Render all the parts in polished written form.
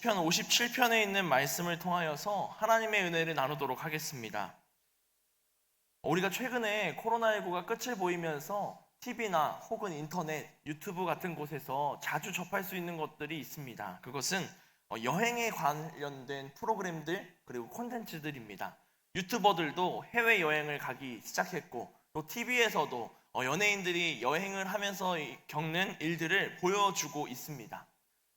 시편 57편에 있는 말씀을 통하여서 하나님의 은혜를 나누도록 하겠습니다. 우리가 최근에 코로나19가 끝을 보이면서 TV나 혹은 인터넷, 유튜브 같은 곳에서 자주 접할 수 있는 것들이 있습니다. 그것은 여행에 관련된 프로그램들 그리고 콘텐츠들입니다. 유튜버들도 해외여행을 가기 시작했고 또 TV에서도 연예인들이 여행을 하면서 겪는 일들을 보여주고 있습니다.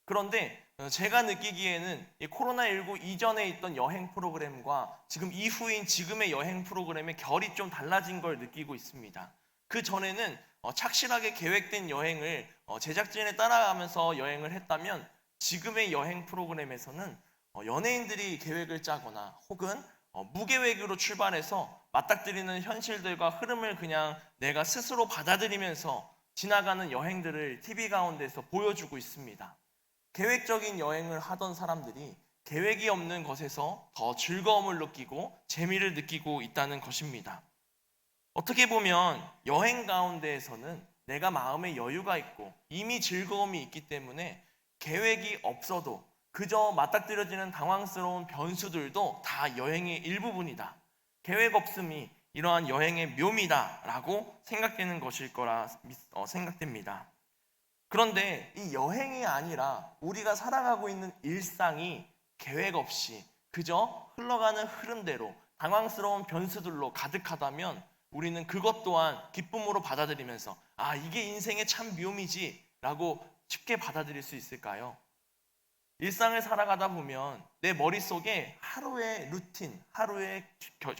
그런데 제가 느끼기에는 이 코로나19 이전에 있던 여행 프로그램과 지금 이후인 지금의 여행 프로그램의 결이 좀 달라진 걸 느끼고 있습니다. 그 전에는 착실하게 계획된 여행을 제작진에 따라가면서 여행을 했다면 지금의 여행 프로그램에서는 연예인들이 계획을 짜거나 혹은 무계획으로 출발해서 맞닥뜨리는 현실들과 흐름을 그냥 내가 스스로 받아들이면서 지나가는 여행들을 TV 가운데서 보여주고 있습니다. 계획적인 여행을 하던 사람들이 계획이 없는 것에서 더 즐거움을 느끼고 재미를 느끼고 있다는 것입니다. 어떻게 보면 여행 가운데에서는 내가 마음에 여유가 있고 이미 즐거움이 있기 때문에 계획이 없어도 그저 맞닥뜨려지는 당황스러운 변수들도 다 여행의 일부분이다. 계획 없음이 이러한 여행의 묘미다라고 생각되는 것일 거라 생각됩니다. 그런데 이 여행이 아니라 우리가 살아가고 있는 일상이 계획 없이 그저 흘러가는 흐름대로 당황스러운 변수들로 가득하다면 우리는 그것 또한 기쁨으로 받아들이면서 이게 인생의 참 묘미지 라고 쉽게 받아들일 수 있을까요? 일상을 살아가다 보면 내 머릿속에 하루의 루틴, 하루의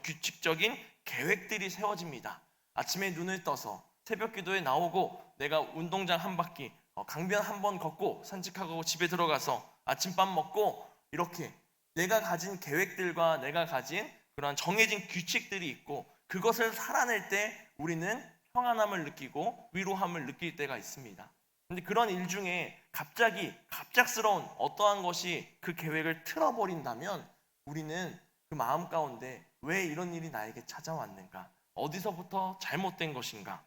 규칙적인 계획들이 세워집니다. 아침에 눈을 떠서 새벽 기도에 나오고 내가 운동장 한 바퀴, 강변 한 번 걷고 산책하고 집에 들어가서 아침밥 먹고 이렇게 내가 가진 계획들과 내가 가진 그런 정해진 규칙들이 있고 그것을 살아낼 때 우리는 평안함을 느끼고 위로함을 느낄 때가 있습니다. 근데 그런 일 중에 갑작스러운 어떠한 것이 그 계획을 틀어버린다면 우리는 그 마음 가운데 왜 이런 일이 나에게 찾아왔는가? 어디서부터 잘못된 것인가?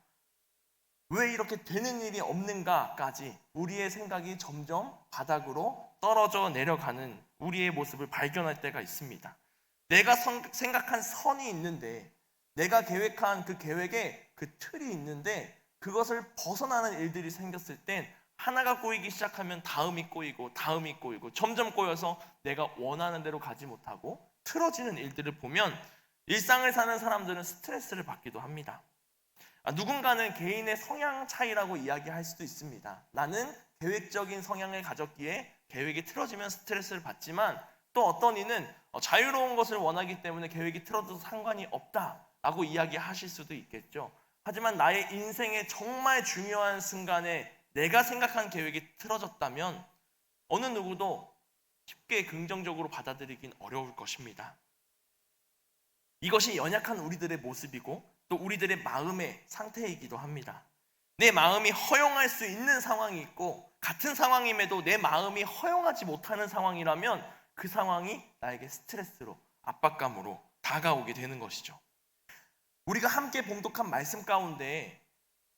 왜 이렇게 되는 일이 없는가까지 우리의 생각이 점점 바닥으로 떨어져 내려가는 우리의 모습을 발견할 때가 있습니다. 내가 생각한 선이 있는데 내가 계획한 그 계획에 그 틀이 있는데 그것을 벗어나는 일들이 생겼을 땐 하나가 꼬이기 시작하면 다음이 꼬이고 점점 꼬여서 내가 원하는 대로 가지 못하고 틀어지는 일들을 보면 일상을 사는 사람들은 스트레스를 받기도 합니다. 누군가는 개인의 성향 차이라고 이야기할 수도 있습니다. 나는 계획적인 성향을 가졌기에 계획이 틀어지면 스트레스를 받지만 또 어떤 이는 자유로운 것을 원하기 때문에 계획이 틀어져도 상관이 없다라고 이야기하실 수도 있겠죠. 하지만 나의 인생의 정말 중요한 순간에 내가 생각한 계획이 틀어졌다면 어느 누구도 쉽게 긍정적으로 받아들이긴 어려울 것입니다. 이것이 연약한 우리들의 모습이고 또 우리들의 마음의 상태이기도 합니다. 내 마음이 허용할 수 있는 상황이 있고 같은 상황임에도 내 마음이 허용하지 못하는 상황이라면 그 상황이 나에게 스트레스로 압박감으로 다가오게 되는 것이죠. 우리가 함께 봉독한 말씀 가운데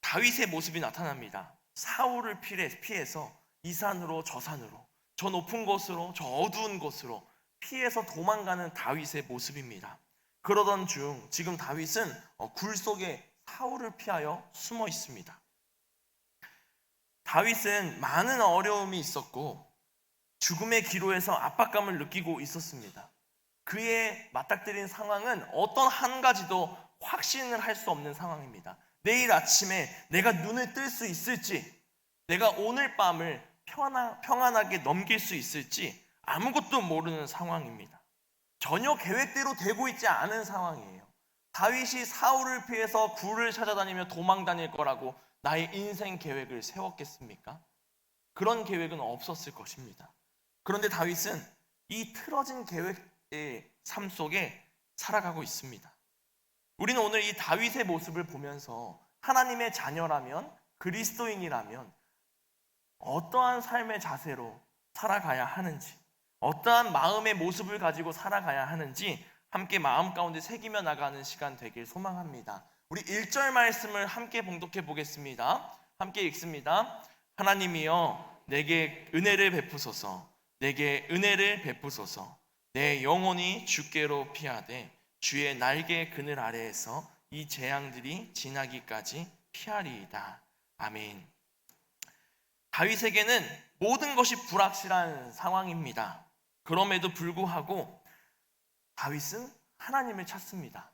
다윗의 모습이 나타납니다. 사울을 피해서 이 산으로 저 산으로 저 높은 곳으로 저 어두운 곳으로 피해서 도망가는 다윗의 모습입니다. 그러던 중 지금 다윗은 굴 속에 사울을 피하여 숨어 있습니다. 다윗은 많은 어려움이 있었고 죽음의 기로에서 압박감을 느끼고 있었습니다. 그의 맞닥뜨린 상황은 어떤 한 가지도 확신을 할 수 없는 상황입니다. 내일 아침에 내가 눈을 뜰 수 있을지, 내가 오늘 밤을 평안하게 넘길 수 있을지 아무것도 모르는 상황입니다. 전혀 계획대로 되고 있지 않은 상황이에요. 다윗이 사울을 피해서 굴을 찾아다니며 도망 다닐 거라고 나의 인생 계획을 세웠겠습니까? 그런 계획은 없었을 것입니다. 그런데 다윗은 이 틀어진 계획의 삶 속에 살아가고 있습니다. 우리는 오늘 이 다윗의 모습을 보면서 하나님의 자녀라면, 그리스도인이라면 어떠한 삶의 자세로 살아가야 하는지, 어떠한 마음의 모습을 가지고 살아가야 하는지 함께 마음 가운데 새기며 나가는 시간 되길 소망합니다. 우리 1절 말씀을 함께 봉독해 보겠습니다. 함께 읽습니다. 하나님이여 내게 은혜를 베푸소서. 내게 은혜를 베푸소서. 내 영혼이 주께로 피하되 주의 날개 그늘 아래에서 이 재앙들이 지나기까지 피하리이다. 아멘. 다윗에게는 모든 것이 불확실한 상황입니다. 그럼에도 불구하고 다윗은 하나님을 찾습니다.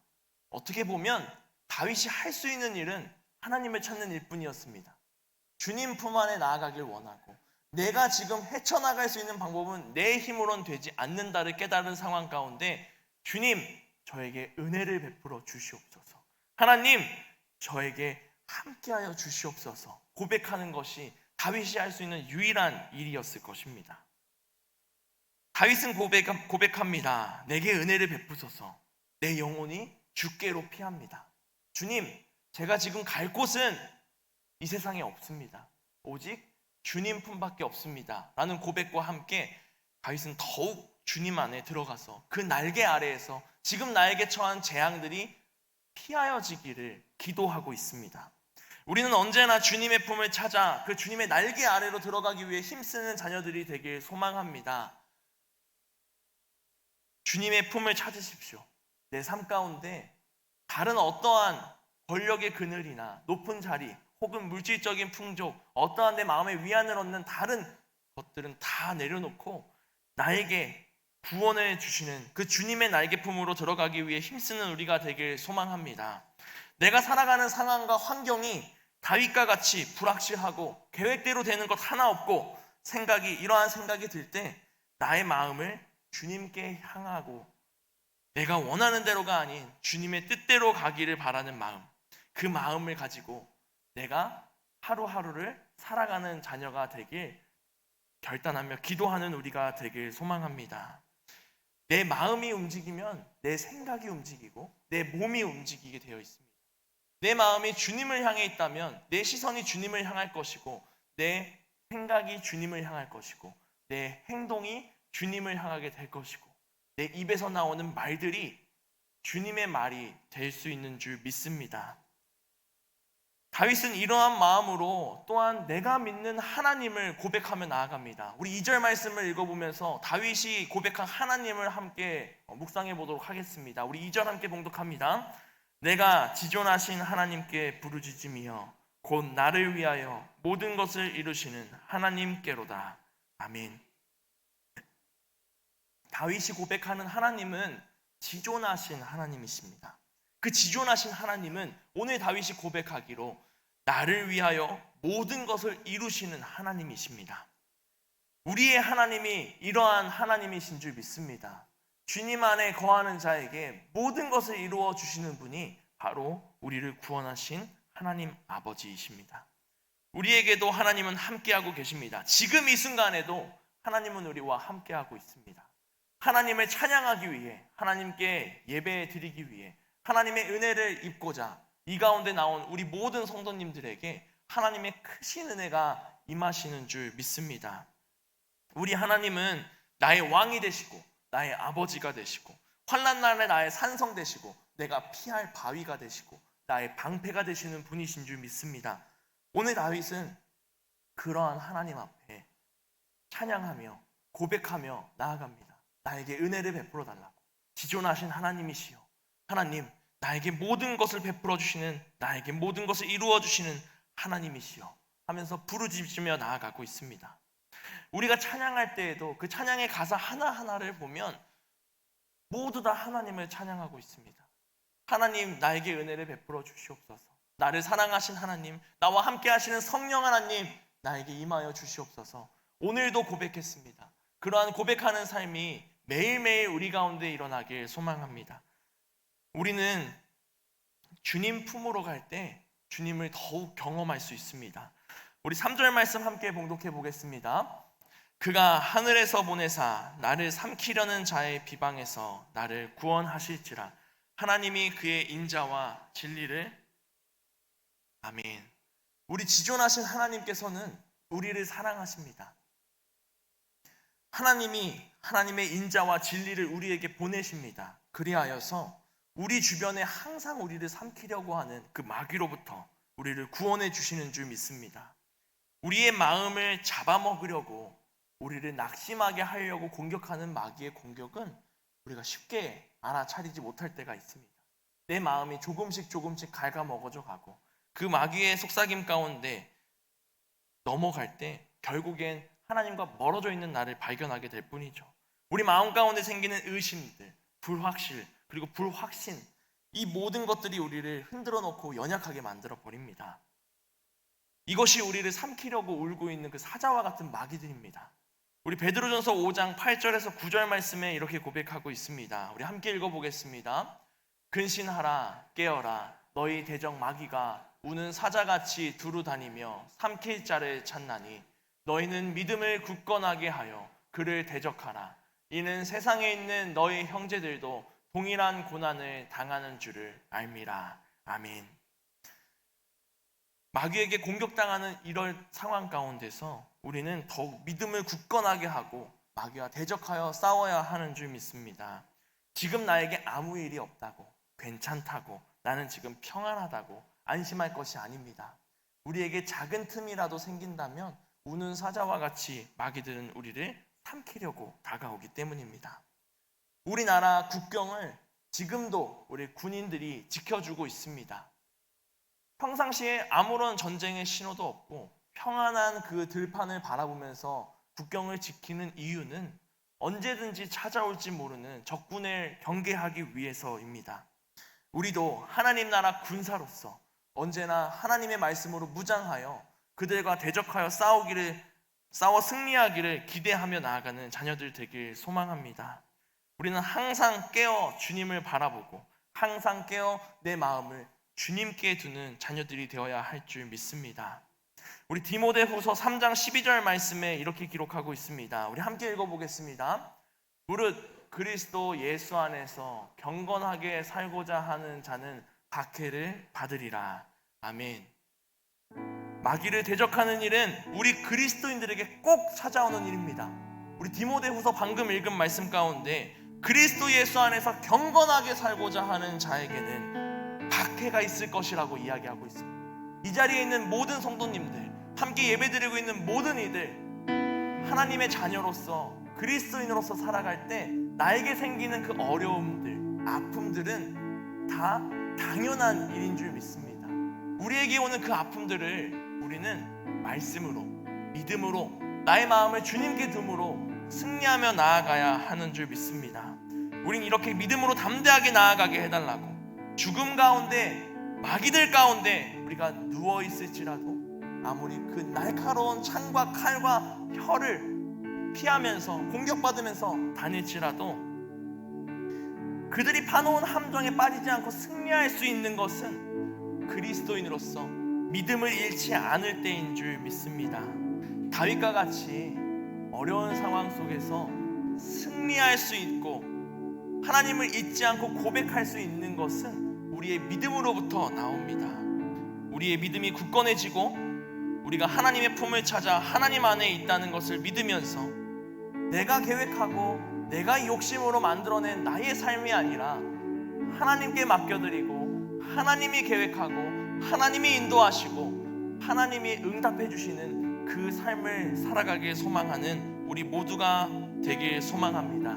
어떻게 보면 다윗이 할 수 있는 일은 하나님을 찾는 일뿐이었습니다. 주님 품 안에 나아가길 원하고, 내가 지금 헤쳐나갈 수 있는 방법은 내 힘으로는 되지 않는다를 깨달은 상황 가운데, 주님, 저에게 은혜를 베풀어 주시옵소서. 하나님, 저에게 함께하여 주시옵소서. 고백하는 것이 다윗이 할 수 있는 유일한 일이었을 것입니다. 다윗은 고백합니다. 내게 은혜를 베푸소서. 내 영혼이 주께로 피합니다. 주님, 제가 지금 갈 곳은 이 세상에 없습니다. 오직 주님 품밖에 없습니다. 라는 고백과 함께 다윗은 더욱 주님 안에 들어가서 그 날개 아래에서 지금 나에게 처한 재앙들이 피하여지기를 기도하고 있습니다. 우리는 언제나 주님의 품을 찾아 그 주님의 날개 아래로 들어가기 위해 힘쓰는 자녀들이 되길 소망합니다. 주님의 품을 찾으십시오. 내 삶 가운데 다른 어떠한 권력의 그늘이나 높은 자리 혹은 물질적인 풍족, 어떠한 내 마음의 위안을 얻는 다른 것들은 다 내려놓고 나에게 구원을 주시는 그 주님의 날개품으로 들어가기 위해 힘쓰는 우리가 되길 소망합니다. 내가 살아가는 상황과 환경이 다윗과 같이 불확실하고 계획대로 되는 것 하나 없고 이러한 생각이 들 때 나의 마음을 주님께 향하고 내가 원하는 대로가 아닌 주님의 뜻대로 가기를 바라는 마음, 그 마음을 가지고 내가 하루하루를 살아가는 자녀가 되길 결단하며 기도하는 우리가 되길 소망합니다. 내 마음이 움직이면 내 생각이 움직이고 내 몸이 움직이게 되어 있습니다. 내 마음이 주님을 향해 있다면 내 시선이 주님을 향할 것이고 내 생각이 주님을 향할 것이고 내 행동이 주님을 향하게 될 것이고 내 입에서 나오는 말들이 주님의 말이 될 수 있는 줄 믿습니다. 다윗은 이러한 마음으로 또한 내가 믿는 하나님을 고백하며 나아갑니다. 우리 2절 말씀을 읽어보면서 다윗이 고백한 하나님을 함께 묵상해 보도록 하겠습니다. 우리 2절 함께 봉독합니다. 내가 지존하신 하나님께 부르짖으며 곧 나를 위하여 모든 것을 이루시는 하나님께로다. 아멘. 다윗이 고백하는 하나님은 지존하신 하나님이십니다. 그 지존하신 하나님은 오늘 다윗이 고백하기로 나를 위하여 모든 것을 이루시는 하나님이십니다. 우리의 하나님이 이러한 하나님이신 줄 믿습니다. 주님 안에 거하는 자에게 모든 것을 이루어 주시는 분이 바로 우리를 구원하신 하나님 아버지이십니다. 우리에게도 하나님은 함께하고 계십니다. 지금 이 순간에도 하나님은 우리와 함께하고 있습니다. 하나님을 찬양하기 위해, 하나님께 예배 드리기 위해, 하나님의 은혜를 입고자 이 가운데 나온 우리 모든 성도님들에게 하나님의 크신 은혜가 임하시는 줄 믿습니다. 우리 하나님은 나의 왕이 되시고 나의 아버지가 되시고 환난 날에 나의 산성 되시고 내가 피할 바위가 되시고 나의 방패가 되시는 분이신 줄 믿습니다. 오늘 다윗은 그러한 하나님 앞에 찬양하며 고백하며 나아갑니다. 나에게 은혜를 베풀어 달라고. 지존하신 하나님이시여, 하나님, 나에게 모든 것을 베풀어 주시는, 나에게 모든 것을 이루어 주시는 하나님이시여 하면서 부르짖으며 나아가고 있습니다. 우리가 찬양할 때에도 그 찬양의 가사 하나하나를 보면 모두 다 하나님을 찬양하고 있습니다. 하나님, 나에게 은혜를 베풀어 주시옵소서. 나를 사랑하신 하나님, 나와 함께 하시는 성령 하나님, 나에게 임하여 주시옵소서. 오늘도 고백했습니다. 그러한 고백하는 삶이 매일매일 우리 가운데 일어나길 소망합니다. 우리는 주님 품으로 갈 때 주님을 더욱 경험할 수 있습니다. 우리 3절 말씀 함께 봉독해 보겠습니다. 그가 하늘에서 보내사 나를 삼키려는 자의 비방에서 나를 구원하실지라. 하나님이 그의 인자와 진리를. 아멘. 우리 지존하신 하나님께서는 우리를 사랑하십니다. 하나님이 하나님의 인자와 진리를 우리에게 보내십니다. 그리하여서 우리 주변에 항상 우리를 삼키려고 하는 그 마귀로부터 우리를 구원해 주시는 줄 믿습니다. 우리의 마음을 잡아먹으려고 우리를 낙심하게 하려고 공격하는 마귀의 공격은 우리가 쉽게 알아차리지 못할 때가 있습니다. 내 마음이 조금씩 갉아먹어져 가고 그 마귀의 속삭임 가운데 넘어갈 때 결국엔 하나님과 멀어져 있는 나를 발견하게 될 뿐이죠. 우리 마음 가운데 생기는 의심들, 불확실, 그리고 불확신, 이 모든 것들이 우리를 흔들어 놓고 연약하게 만들어 버립니다. 이것이 우리를 삼키려고 울고 있는 그 사자와 같은 마귀들입니다. 우리 베드로전서 5장 8절에서 9절 말씀에 이렇게 고백하고 있습니다. 우리 함께 읽어보겠습니다. 근신하라, 깨어라. 너희 대적 마귀가 우는 사자같이 두루 다니며 삼킬 자를 찾나니 너희는 믿음을 굳건하게 하여 그를 대적하라. 이는 세상에 있는 너희 형제들도 동일한 고난을 당하는 줄을 알미라. 아멘. 마귀에게 공격당하는 이런 상황 가운데서 우리는 더욱 믿음을 굳건하게 하고 마귀와 대적하여 싸워야 하는 줄 믿습니다. 지금 나에게 아무 일이 없다고, 괜찮다고, 나는 지금 평안하다고 안심할 것이 아닙니다. 우리에게 작은 틈이라도 생긴다면 우는 사자와 같이 마귀들은 우리를 삼키려고 다가오기 때문입니다. 우리나라 국경을 지금도 우리 군인들이 지켜주고 있습니다. 평상시에 아무런 전쟁의 신호도 없고 평안한 그 들판을 바라보면서 국경을 지키는 이유는 언제든지 찾아올지 모르는 적군을 경계하기 위해서입니다. 우리도 하나님 나라 군사로서 언제나 하나님의 말씀으로 무장하여 그들과 대적하여 싸워 승리하기를 기대하며 나아가는 자녀들 되길 소망합니다. 우리는 항상 깨어 주님을 바라보고 항상 깨어 내 마음을 주님께 두는 자녀들이 되어야 할 줄 믿습니다. 우리 디모데후서 3장 12절 말씀에 이렇게 기록하고 있습니다. 우리 함께 읽어보겠습니다. 무릇 그리스도 예수 안에서 경건하게 살고자 하는 자는 박해를 받으리라. 아멘. 마귀를 대적하는 일은 우리 그리스도인들에게 꼭 찾아오는 일입니다. 우리 디모데후서 방금 읽은 말씀 가운데 그리스도 예수 안에서 경건하게 살고자 하는 자에게는 박해가 있을 것이라고 이야기하고 있습니다. 이 자리에 있는 모든 성도님들, 함께 예배드리고 있는 모든 이들, 하나님의 자녀로서 그리스도인으로서 살아갈 때 나에게 생기는 그 어려움들, 아픔들은 다 당연한 일인 줄 믿습니다. 우리에게 오는 그 아픔들을 우리는 말씀으로, 믿음으로, 나의 마음을 주님께 둠으로 승리하며 나아가야 하는 줄 믿습니다. 우린 이렇게 믿음으로 담대하게 나아가게 해달라고, 죽음 가운데, 마귀들 가운데 우리가 누워있을지라도 아무리 그 날카로운 창과 칼과 혀를 피하면서 공격받으면서 다닐지라도 그들이 파놓은 함정에 빠지지 않고 승리할 수 있는 것은 그리스도인으로서 믿음을 잃지 않을 때인 줄 믿습니다. 다윗과 같이 어려운 상황 속에서 승리할 수 있고 하나님을 잊지 않고 고백할 수 있는 것은 우리의 믿음으로부터 나옵니다. 우리의 믿음이 굳건해지고 우리가 하나님의 품을 찾아 하나님 안에 있다는 것을 믿으면서 내가 계획하고 내가 욕심으로 만들어낸 나의 삶이 아니라 하나님께 맡겨드리고 하나님이 계획하고 하나님이 인도하시고 하나님이 응답해 주시는 그 삶을 살아가길 소망하는 우리 모두가 되길 소망합니다.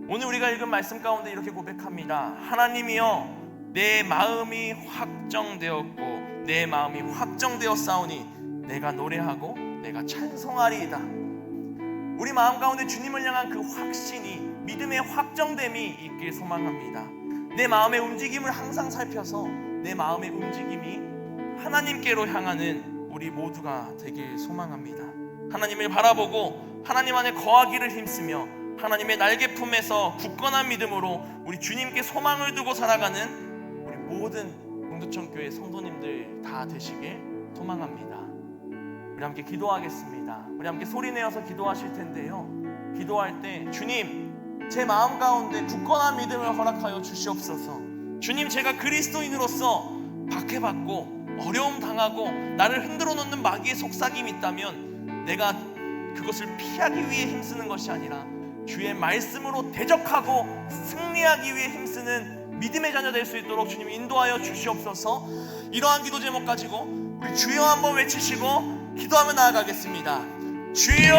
오늘 우리가 읽은 말씀 가운데 이렇게 고백합니다. 하나님이여, 내 마음이 확정되었고 내 마음이 확정되었사오니 내가 노래하고 내가 찬송하리이다. 우리 마음 가운데 주님을 향한 그 확신이, 믿음의 확정됨이 있길 소망합니다. 내 마음의 움직임을 항상 살펴서 내 마음의 움직임이 하나님께로 향하는 우리 모두가 되길 소망합니다. 하나님을 바라보고 하나님 안에 거하기를 힘쓰며 하나님의 날개 품에서 굳건한 믿음으로 우리 주님께 소망을 두고 살아가는 우리 모든 공두천교회 성도님들 다 되시길 소망합니다. 우리 함께 기도하겠습니다. 우리 함께 소리내어서 기도하실 텐데요, 기도할 때 주님, 제 마음 가운데 굳건한 믿음을 허락하여 주시옵소서. 주님, 제가 그리스도인으로서 박해받고 어려움 당하고 나를 흔들어 놓는 마귀의 속삭임이 있다면 내가 그것을 피하기 위해 힘쓰는 것이 아니라 주의 말씀으로 대적하고 승리하기 위해 힘쓰는 믿음의 자녀 될 수 있도록 주님 인도하여 주시옵소서. 이러한 기도 제목 가지고 우리 주여 한번 외치시고 기도하며 나아가겠습니다. 주여